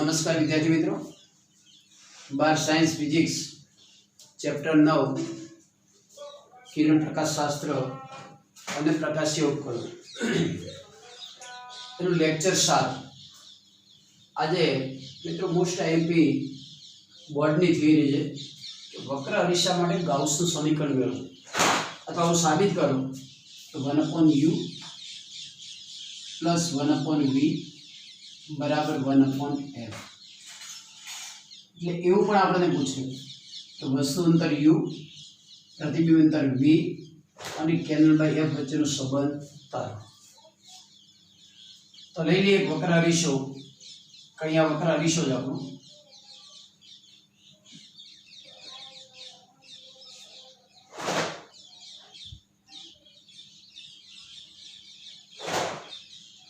नमस्कार विद्यार्थी मित्रों, 12 साइंस फिजिक्स चैप्टर 9 किरण प्रकाश शास्त्र और प्रकाशीय उपकरण लेक्चर 7 आज मित्रों मोस्ट आईएमपी बोर्डनी थीओरी है कि वक्र अरीसा माटे गाउसનું समीकरण મેળવો अथवा હું साबित करूँ तो 1/u प्लस 1/v बराबर 1/f એટલે એવું પણ આપણને પૂછે તો વસ્તુ અંતર u प्रतिबिंब अंतर v અને કેન્દ્ર બાય f વચ્ચેનો સંબંધ તારો। તો લઈ લઈએ એક વક્ર અરીસો, કયા વક્ર અરીસો જ આપણો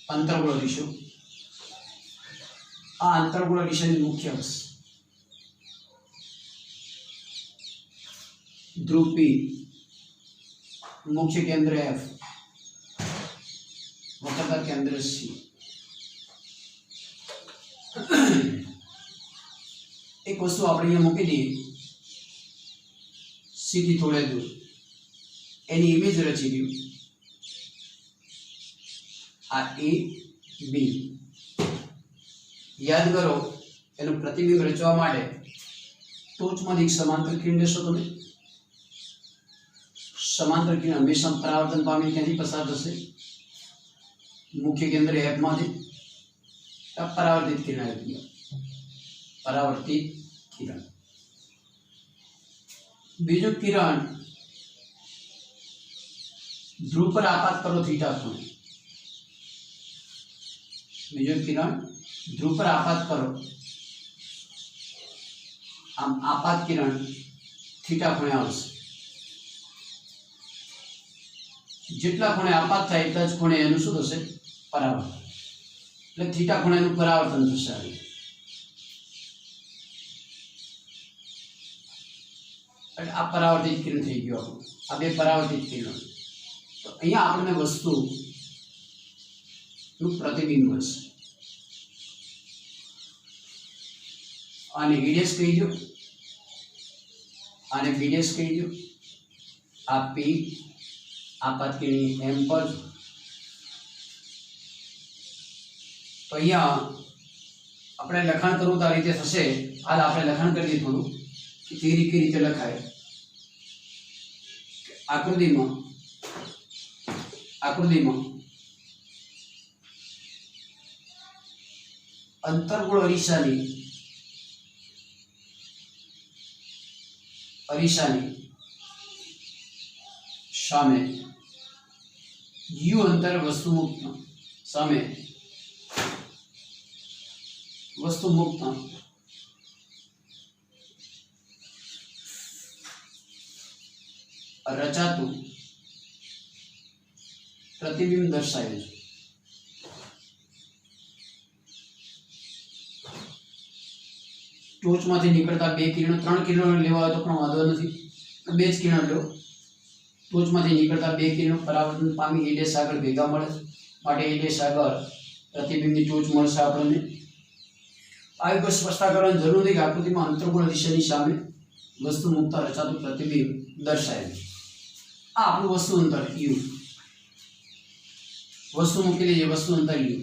अंतर्गोल अरीसो। आ अंतर्गोल अरीसानी मुख्य अक्ष ध्रुव P, मुख्य केंद्र F, वक्रता केंद्र C। एक वस्तु આપણે અહીંયા મૂકી દઈએ સીધી થોડે દૂર, એની ઇમેજ રચી દઉં आ ए बी। याद करो एनु प्रतिबिंब रचवा माटे टोचमांथी एक समांतर किरण लेशो। तमे समांतर किरण हमेशा परावर्तन पामी क्यांथी पसार थशे? मुख्य केंद्र एफ मांथी परावर्तित किरण आवी। परावर्तित किरण बीजो किरण ध्रुव पर आपात करो थीटा कोणे। बीजो किरण ध्रुव पर आपात करो, आम आपात किरण थीटा खूणे आवशे। जेटला खूणे आपात थाय एटला ज खूणे एनुं शुं थशे? परावर्तन। એટલે थीटा ખૂણાનું પરાવર્તન થશે। એટલે આ પરાવર્તિત કિરણ થઈ ગયો આપણું, આ બે પરાવર્તિત કિરણ। તો અહીંયા આપણને વસ્તુ प्रतिबिंब हशे। आने ए डैश कही दो, आने बी डैश कही दो। आ पी आपात किरण एम पर। तो अहींया आपणे लखाण करूं तो आ रीते थशे। हाल आपणे लखाण करीए थोडुं कि केवी रीते लखाय। आकृतिमां अंतर्गोल अरीसानी सामे यू अंतर वस्तुमुक्त सामे वस्तुमुक्त रचातु प्रतिबिंब दर्शावे छे। टोच मांथी निकळता बे किरणों, 3 किरणों लेवा होय तो पण वांधो नथी, बे ज किरणों लो। टोच मांथी निकळता बे किरणों परावर्तन पामी ए डैश आगळ भेगा मळे माटे ए डैश आगळ प्रतिबिंबनी टोच मळशे आपणने। आ एक स्पष्टता करवानी जरूर नथी कि आकृतिमां अंतर्गोल अरीसानी सामे वस्तुमुक्त रचातुं प्रतिबिंब दर्शावे। आ आपणुं वस्तु अंतर u, वस्तु मूकेली छे वस्तु अंतर u।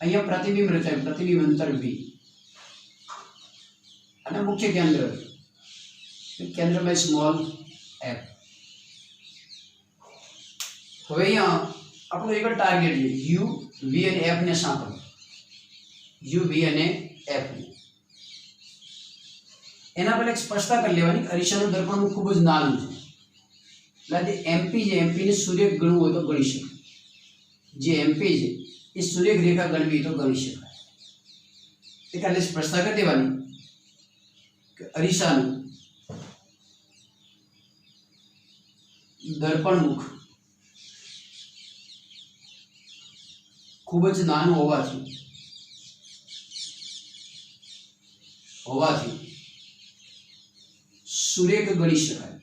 अहींया प्रतिबिंब रचाय, प्रतिबिंब अंतर v અને મુખ્ય કેન્દ્ર કેન્દ્ર બાય સ્મોલ f। હવે અહીંયા આપણો એક ટાર્ગેટ છે u v અને f ને સાંકળો, u v અને f ને। એના પહેલા એક સ્પષ્ટતા કરી લેવાની કે અરીસાનું દર્પણ ખૂબ જ નાનું છે, એટલે mp જે mp ને સૂર્ય ગણવું હોય તો ગણી શકાય। જે mp છે એ सूर्य रेखा गणवी तो गणी शकाय। એટલે સ્પષ્ટતા કરી દેવાની કે અરીસાનું દર્પણ મુખ ખૂબ જ નાનું હોવાથી सूर्य गणी शकाय।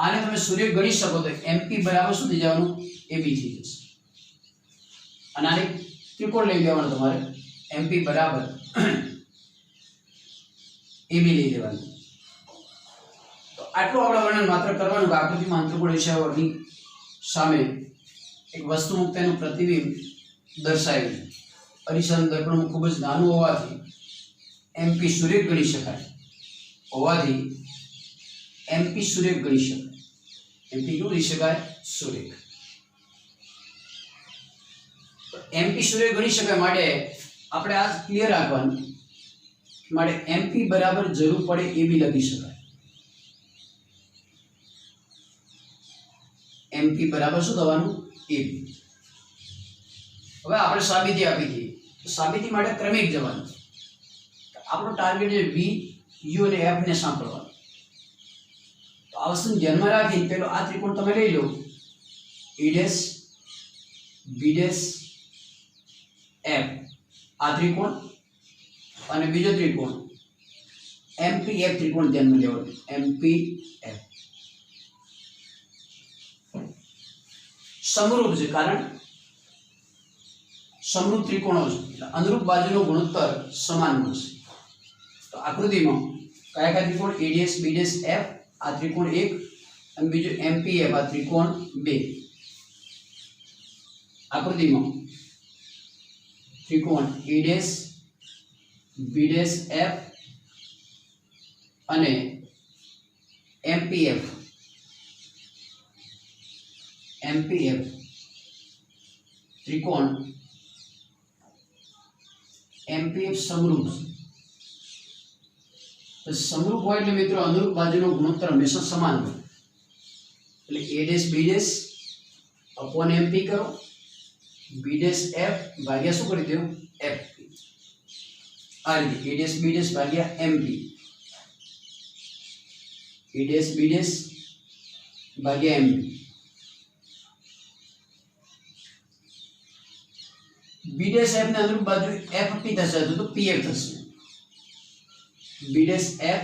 આને તમે સુરેખ ગણી શકો તો MP બરાબર શું થઈ જવાનું AB થઈ જશે અને આને ત્રિકોણ લઈ લેવાનો તમારે MP બરાબર AB લઈ લેવાનું તો આટલું આપણે વર્ણન માત્ર કરવાનું કે આકૃતિમાં અંતર્ગોળ વિષયાવરની સામે એક વસ્તુ મુક્ત એનું પ્રતિબિંબ દર્શાવ્યું અરીસાનું દર્પણ ખૂબ જ નાનું હોવાથી MP સુરેખ ગણી શકાય હોવાથી MP સુરેખ ગણી શકાય MP શું ગણી શકાય સુરેખ MP સુરેખ ગણી શકાય માટે આપણે આ ક્લિયર રાખવાનું માટે MP બરાબર જરૂર પડે AB લખી શકાય MP બરાબર શું થવાનું AB હવે આપણે સાબિતી આપી દઈએ તો સાબિતી માટે ક્રમિક જવાનું આપણો ટાર્ગેટ છે V U અને F ને સાંભળવાનું તો આ વસ્તુને ધ્યાનમાં રાખીને પેલો આ ત્રિકોણ તમે લઈ લો E' B' F આ ત્રિકોણ અને બીજો ત્રિકોણ MPF ત્રિકોણ ધ્યાનમાં લેવાનો MPF સમરૂપ છે કારણ સમરૂપ ત્રિકોણો છે એટલે અનુરૂપ બાજુનો ગુણોત્તર સમાન મળશે તો આકૃતિમાં કયા કયા ત્રિકોણ ADS BDS F આ ત્રિકોણ 1 અને બીજો MPF આ ત્રિકોણ 2 આકૃતિમાં ત્રિકોણ ADS BDS F અને MPF ત્રિકોણ MPF સમરૂપ તો સમરૂપ હોય એટલે મિત્રો અનુરૂપ બાજુનો ગુણોત્તર હંમેશા સમાન હોય એટલે A' B' upon MP કરો B' F ભાગ્યા શું કરી દો FP આ રીતે A' B' ભાગ્યા MP A' B' ભાગ્યા MP B' F ને અનુરૂપ બાજુ FP થશે તો PF થશે B' F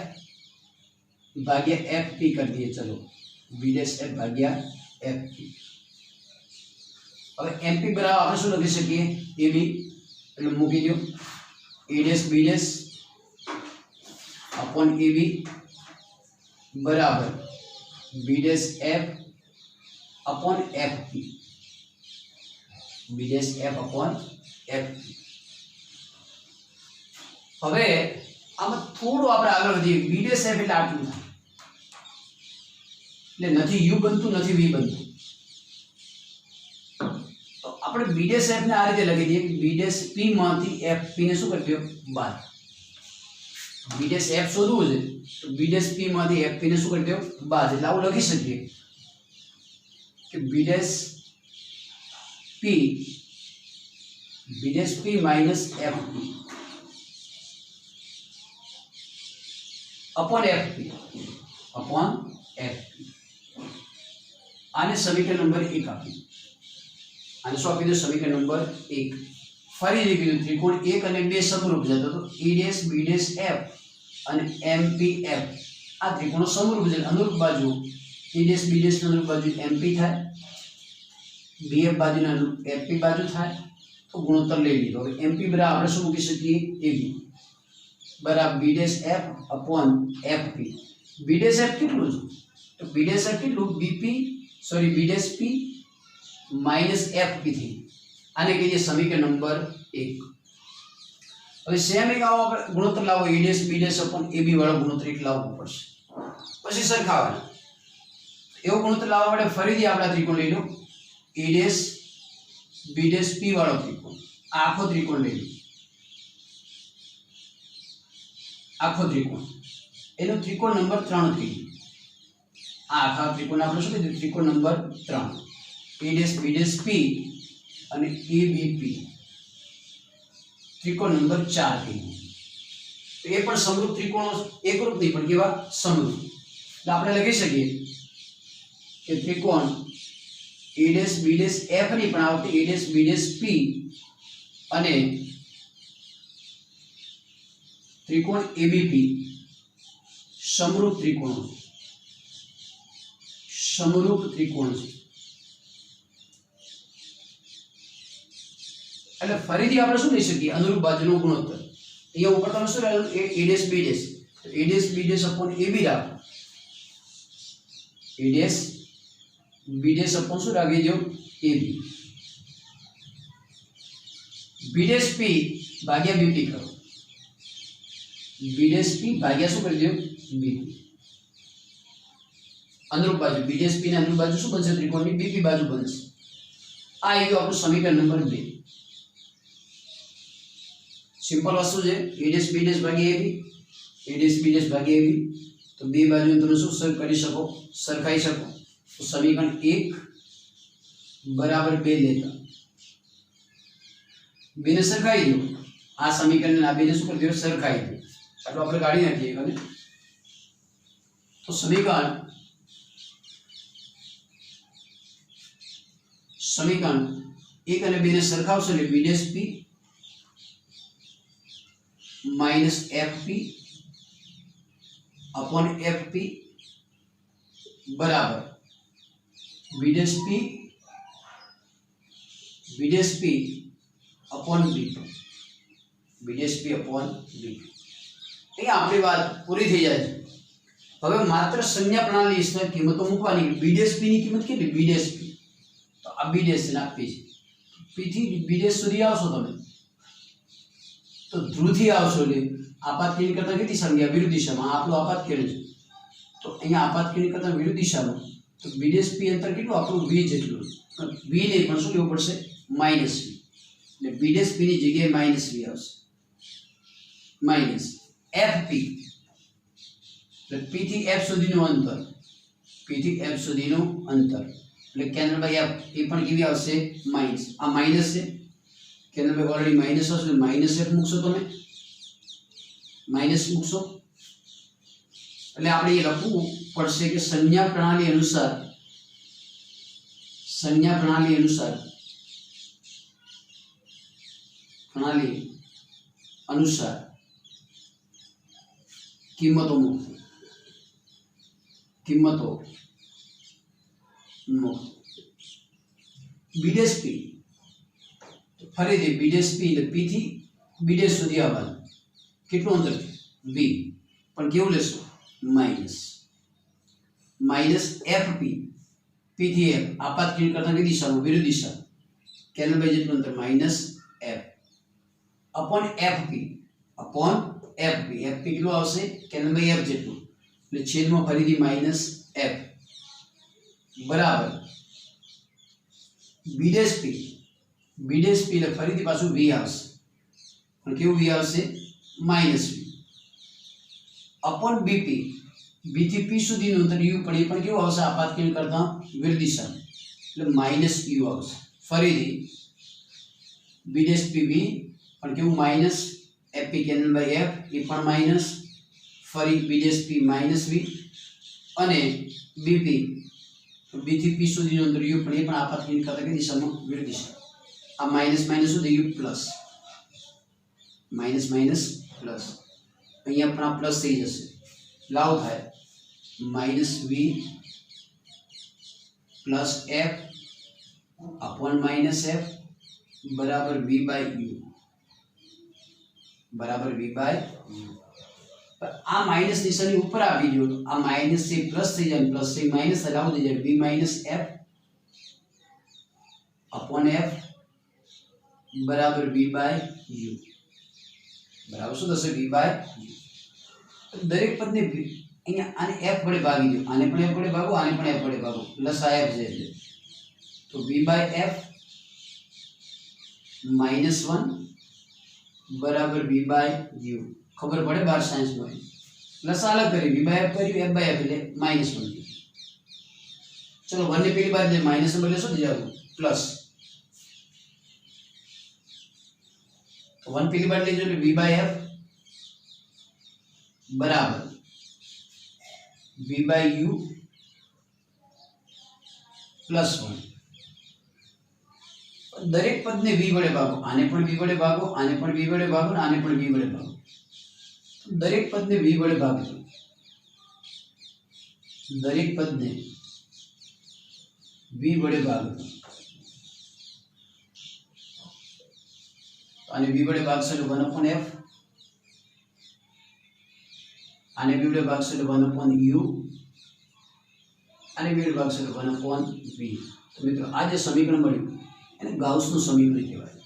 ભાગ્યા FP કરી દઈએ ચલો B' F ભાગ્યા FP હવે MP બરાબર આપણે શું લખી શકીએ AB એટલે મૂકી દો A' B' upon AB બરાબર B' F upon FP B' F upon FP હવે આમાં થોડું આપણે આગળ વધીએ B' F એટલે આટલું થાય એટલે નથી U બનતું નથી V બનતું તો આપણે B' F ને આ રીતે લખી દઈએ B' P માંથી FP ને શું કરી દો બાદ B' F શોધવું છે તો B' P માંથી FP ને શું કરી દો બાદ એટલે આવું લખી શકીએ કે B' P minus FP upon FP આને સમીકરણ નંબર 1 આપી આને શું આપી દો સમીકરણ નંબર 1 ફરીથી કીધું ત્રિકોણ 1 અને 2 સમરૂપ છે તો A' B' F અને MPF આ ત્રિકોણો સમરૂપ છે અનુરૂપ બાજુ A' B' અનુરૂપ બાજુ MP થાય BF બાજુના અનુરૂપ FP બાજુ થાય તો ગુણોત્તર લઈ લીધો હવે MP બરાબર આપણે શું મૂકી શકીએ AB બરાબર B' F upon FP B' F કેટલું છે તો B' F કેટલું B' P minus FP થી આને કહીએ સમીકરણ નંબર 1 હવે સેમ એક આવો આપણે ગુણોત્તર લાવો A' B' upon AB વાળો ગુણોત્તર એક લાવવો પડશે પછી સરખાવવાનો એવો ગુણોત્તર લાવવા માટે ફરીથી આપણે ત્રિકોણ લઈ લો A' B' P વાળો ત્રિકોણ આખો ત્રિકોણ લઈ લો આખો ત્રિકોણ એનો ત્રિકોણ નંબર 3 થઈ આ આખા ત્રિકોણ આપણે શું કીધું ત્રિકોણ નંબર 3 A' B' P અને ABP ત્રિકોણ નંબર 4 થઈ તો એ પણ સમરૂપ ત્રિકોણો એકરૂપ નહીં પણ કેવા સમરૂપ એટલે આપણે લખી શકીએ કે ત્રિકોણ A' B' F ની પણ આવતી A' B' P અને ત્રિકોણ ABP સમરૂપ ત્રિકોણો समरूप त्रिकोण छे। એટલે ફરીથી આપણે શું લઈ શકીએ અનુરૂપ બાજુનો ગુણોત્તર। અહીંયા ઉપર તમે શું રાખો a ડેશ b ડેશ, તો a dash b dash upon ab રાખો, a dash b dash upon શું રાખી દો ab, b ડેશ p ભાગ્યા bp કરો, b ડેશ p ભાગ્યા શું કરી દો bp। अनुरूप बाजू b डैश p ने अनुरूप बाजू શું બનશે ત્રિકોણની bp બાજુ બનશે। આ આવ્યું આપણું સમીકરણ નંબર 2। સિમ્પલ વસ્તુ છે a ડેશ b ડેશ ભાગ્યા ab, a dash b dash ભાગ્યા ab, તો બે બાજુને તમે શું સર કરી શકો સરખાઈ શકો। તો સમીકરણ 1 બરાબર 2 લેતા બેને સરખાઈ દો, આ સમીકરણને આ બેને શું કરી દો સરખાઈ દો, આટલું આપણે કાઢી નાખીએ અને તો સમીકરણ 1 અને 2 ને સરખાવશો એટલે b dash p minus fp upon fp બરાબર b dash p upon bp, b dash p upon bp। એ આપણી વાત પૂરી થઈ જાય છે। હવે માત્ર સંજ્ઞા પ્રણાલી ની કિંમતો મૂકવાની। b ડેશ p ની કિંમત કેટલી b ડેશ p, તો આ b ડેશ ને આપી છે, p થી b ડેશ સુધી આવશો તમે તો ધ્રુવ થી આવશો એટલે આપાત કિરણ કરતા કેટલી સંખ્યા વિરુદ્ધ દિશામાં, આપણું આપાત કિરણ છે તો અહીંયા આપાત કિરણ કરતા વિરુદ્ધ દિશામાં, તો b ડેશ p અંતર કેટલું આપણું v જેટલું, v નહીં પણ શું લેવું પડશે માઈનસ v, એટલે b ડેશ p ની જગ્યાએ માઈનસ v આવશે, માઈનસ fp એટલે p થી f સુધીનું અંતર, p થી f સુધીનું અંતર એટલે કેન્દ્ર બાય f એ પણ કેવી આવશે માઈનસ, આ માઈનસ છે કેન્દ્ર બાય ઓલરેડી માઈનસ હશે માઈનસ f મૂકશો તમે, માઈનસ મૂકશો એટલે આપણે એ લખવું પડશે કે સંજ્ઞા પ્રણાલી અનુસાર કિંમતો મૂકો, b ડેશ p ફરીથી b ડેશ p એટલે p થી b ડેશ સુધી આવવાનું, કેટલું અંતર છે b, પણ કેવું લેશો માઈનસ fp, p થી f આપાત કિરણ કરતા કઈ દિશામાં વિરુદ્ધ દિશા, કેન્દ્ર બાય જેટલું અંતર minus f upon fp, fp કેટલું આવશે કેન્દ્ર બાય f જેટલું એટલે છેદમાં ફરીથી માઈનસ f બરાબર b ડેશ p એટલે ફરીથી પાછું v આવશે, પણ કેવું v આવશે minus v upon bp, b થી p સુધીનું અંતર u પણ એ પણ કેવું આવશે આપાત કિરણ કરતા વિરુદ્ધ દિશામાં એટલે માઈનસ u આવશે, ફરીથી b ડેશ p v પણ કેવું માઈનસ fp કેન્દ્ર બાય f એ પણ માઈનસ, ફરી b dash p minus v અને bp b થી p સુધીનું અંતર u પણ એ પણ આપાત કિરણ કરતા કઈ દિશામાં વિરુદ્ધ દિશા, આ માઈનસ માઈનસ સુધી u plus, minus minus plus, અહીંયા પણ આ પ્લસ થઈ જશે, લાવ થાય minus v plus f upon minus f બરાબર v બાય u, આ માઈનસ નિશાની ઉપર આવી ગયો તો આ માઈનસ થી પ્લસ થઈ જાય, પ્લસ થી માઈનસ લાવ થઈ જાય v minus f upon f બરાબર v બાય u, બરાબર શું થશે v બાય u। દરેક પદને અહીંયા આને f વડે ભાગી દો, આને પણ f વડે ભાગો, આને પણ f વડે ભાગો, પ્લસ આ f છે તો v બાય f માઈનસ 1 બરાબર v બાય u, ખબર પડે બાર સાયન્સમાં, પ્લસ અલગ કરી v બાય f કર્યું f બાય f એટલે માઈનસ 1, ચલો 1 ને પેલી બાજુ માઈનસ ને બદલે શું થઈ જવું પ્લસ, તો 1 પેલી બાજુ લેજો એટલે v બાય f બરાબર v બાય u પ્લસ 1, દરેક પદને v વડે ભાગો, આને પણ v વડે ભાગો, આને પણ v વડે ભાગો, આને પણ v વડે ભાગો, દરેક પદને v વડે ભાગજો, દરેક પદને v વડે ભાગ, અને v વડે ભાગશો એટલે 1/f, આને v વડે ભાગશો એટલે 1/u, અને v વડે ભાગશો એટલે 1/v. તો મિત્રો આ જે સમીકરણ મળ્યું એને ગાઉસનું સમીકરણ કહેવાય.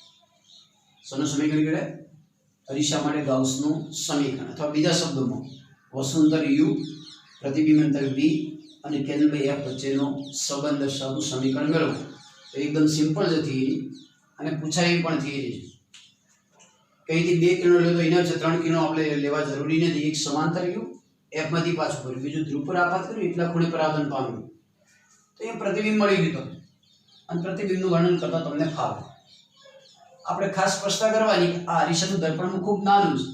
શેનું સમીકરણ કહેવાય? અરીસા માટે ગાઉસનું સમીકરણ, અથવા બીજા શબ્દોમાં વસ્તુંતર u, પ્રતિબિંબ અંતર v અને કેન્દ્ર f વચ્ચેનો સંબંધ દર્શાવતું સમીકરણ મેળવો. તો એકદમ સિમ્પલ છે થિયરી, અને પૂછાય પણ થિયરી છે. કઈથી બે કિરણો લે તો એના છે 3 કિરણો આપણે લેવા જરૂરી નથી. એક સમાંતર ગયું f માંથી પાછું કર્યું, બીજું ધ્રુવ પર આપાત કર્યું, એટલા ખૂણે પરાવર્તન પામ્યું, તો એ પ્રતિબિંબ મળી ગયું તમને, અને પ્રતિબિંબનું વર્ણન કરતા તમને ફાવે. આપણે ખાસ સ્પષ્ટતા કરવાની આ અરીસાનું દર્પણનું ખૂબ નાનું છે,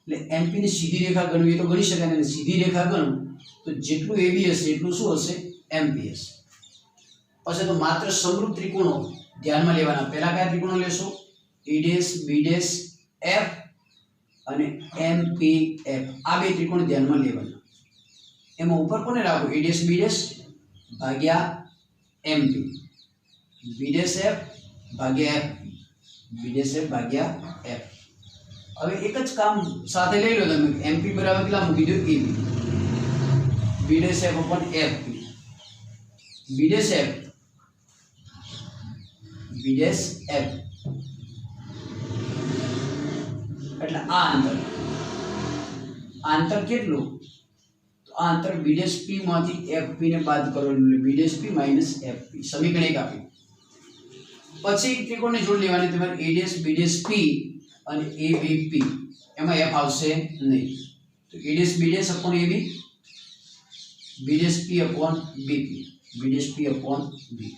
એટલે એમપી ની સીધી રેખા ગણવી તો ગણી શકાય, અને સીધી રેખા ગણવું તો જેટલું એબી હશે એટલું શું હશે? એમપી હશે. પછી તો માત્ર સમરૂપ ત્રિકોણો ધ્યાનમાં લેવાના. પહેલા કયા ત્રિકોણો લેશો? A dash, B dash, F અને એમપીએફ. આ બે ત્રિકોણ ધ્યાનમાં લેવાના. એમાં ઉપર કોને રાખો? એ ડેશ બી ડેશ ભાગ્યા એમપી, બી ડેશ એફ ભાગ્યા એફ, બી ડેશ એફ ભાગ્યા એફ. હવે એક જ કામ સાથે લઈ લો તમે. એમપી બરાબર કેટલા મૂકી દો? AB, B dash F upon FP, B dash F, B dash F, એટલે આ અંતર કેટલું? તો આ અંતર બી ડેશ પી માંથી એફપી ને બાદ કરવાનું, એટલે બી ડેશ પી માઈનસ એફપી. સમીકરણ 1 આપ્યું. પછી ત્રિકોણની જોડ લેવાની તમારે. એ ડેશ, બી ડેશ પી અને એ બી પી, એમાં એફ આવશે નહીં. તો A dash B dash upon A B, B dash P upon BP, B dash P upon B.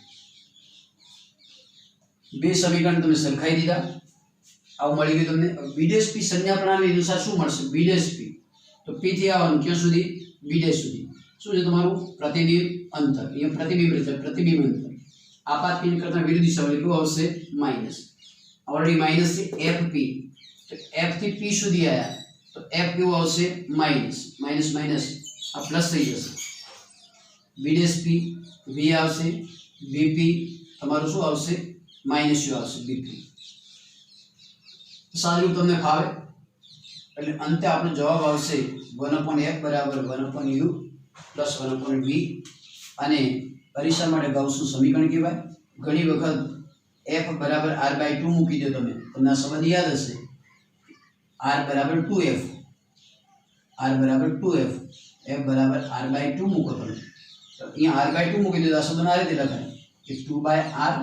બે સમીકરણ તમે સરખાઈ દીધા. આવું મળી ગયું તમને. બી ડેશ પી સંજ્ઞા પ્રણાલી અનુસાર શું મળશે? બી ડેશ પી, તો પી થી આવવાનું ક્યાં સુધી? બી ડેશ સુધી. શું છે તમારું? પ્રતિબિંબ અંતર. અહીંયા પ્રતિબિંબ એટલે પ્રતિબિંબ અંતર આપાત કિરણ કરતા વિરુદ્ધ દિશામાં એટલું આવશે માઈનસ. ઓલરેડી માઈનસ છે એફપી, તો એફ થી પી સુધી આયા, તો એફ કેવું આવશે? માઈનસ. માઈનસ માઈનસ આ પ્લસ થઈ જશે. બી ડેશ પી વી આવશે, વીપી તમારું શું આવશે? માઈનસ યુ આવશે, બીપી. સારું તમને ફાવે? એટલે અંતે આપણો જવાબ આવશે 1/f બરાબર 1/u પ્લસ 1/v. અને અરીસા માટે ગાઉસનું સમીકરણ કહેવાય. ઘણી વખત f બરાબર r/2 મૂકી દો તમે, તમને આ સંબંધ યાદ હશે. r બરાબર 2f, r બરાબર 2f, f બરાબર r/2 મૂકો તમે, તો અહીંયા r/2 મૂકી દો. આ સંબંધ આ રીતે લખાય કે 2/r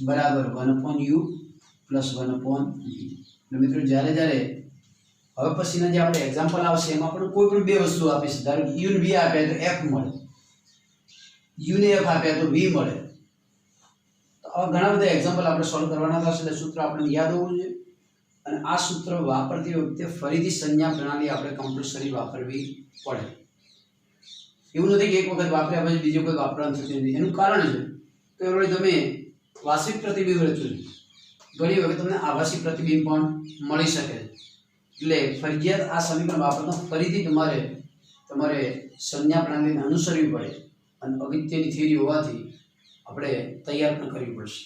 બરાબર 1/u પ્લસ 1/v. એટલે મિત્રો જ્યારે હવે પછીના જે આપણે એક્ઝામ્પલ આવશે એમાં આપણે કોઈ પણ બે વસ્તુ આપીશું. ધારો કે u ને v આપ્યા તો f મળે, u ને f આપ્યા તો v મળે. તો આવા ઘણા બધા એક્ઝામ્પલ આપણે સોલ્વ કરવાના થશે, એટલે સૂત્ર આપણે યાદ હોવું જોઈએ. અને આ સૂત્ર વાપરતી વખતે ફરીથી સંજ્ઞા પ્રણાલી આપણે કમ્પલસરી વાપરવી પડે. એવું નથી કે એક વખત વાપર્યા પછી બીજો કોઈ વાપરવાનું થતું નથી. એનું કારણ છે કે ઓલરેડી તમે વાસ્તવિક પ્રતિબિંબ રચ્યું, ઘણી વખત તમને આભાસી પ્રતિબિંબ પણ મળી શકે છે. એટલે ફરજિયાત આ સમીકરણ વાપરતા ફરીથી તમારે સંજ્ઞા પ્રણાલીને અનુસરવી પડે, અને અગત્યની થિયરી હોવાથી આપણે તૈયાર પણ કરવી પડશે.